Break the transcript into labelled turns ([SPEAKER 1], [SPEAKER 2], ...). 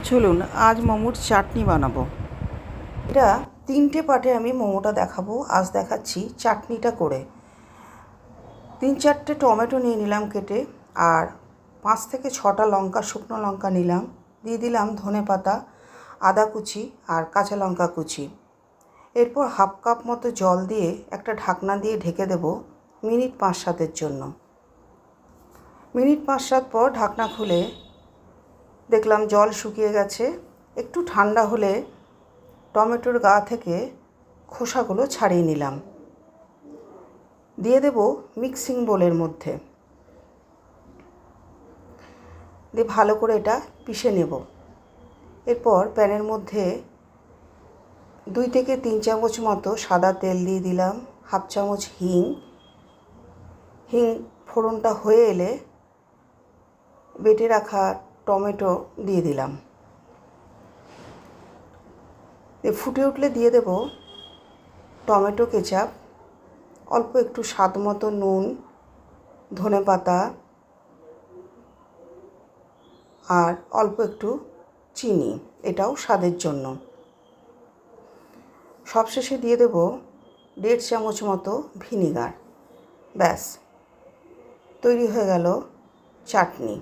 [SPEAKER 1] চলুন আজ মোমোর চাটনি বানাবো। এটা 3টে পার্টে আমি মোমোটা দেখাবো। আজ দেখাচ্ছি চাটনিটা করে। 3-4টে টমেটো নিয়ে নিলাম কেটে, আর 5 থেকে 6টা লঙ্কা, শুকনো লঙ্কা নিলাম। দিয়ে দিলাম ধনেপাতা, আদা কুচি আর কাঁচা লঙ্কা কুচি। এরপর 1/2 কাপ মতো জল দিয়ে একটা ঢাকনা দিয়ে ঢেকে দেব মিনিট 5-7-এর জন্য। মিনিট 5-7 পর ঢাকনা খুলে দেখলাম জল শুকিয়ে গেছে। একটু ঠান্ডা হলে টমেটোর গা থেকে খোসাগুলো ছাড়িয়ে নিলাম। দিয়ে দেব মিক্সিং বোলের মধ্যে, দিয়ে ভালো করে এটা পিষে নেব। এরপর প্যানের মধ্যে 2 থেকে 3 চামচ মতো সাদা তেল দিয়ে দিলাম, 1/2 চামচ হিং ফোড়নটা হয়ে এলে বেটে রাখা টমেটো দিয়ে দিলাম। ফুটে উঠলে দিয়ে দেব টমেটো কেচাপ, অল্প একটু স্বাদ মতো নুন, ধনেপাতা আর অল্প একটু চিনি, এটাও স্বাদের জন্য। সবশেষে দিয়ে দেব 1.5 চামচ মতো ভিনিগার। ব্যাস তৈরি হয়ে গেল চাটনি।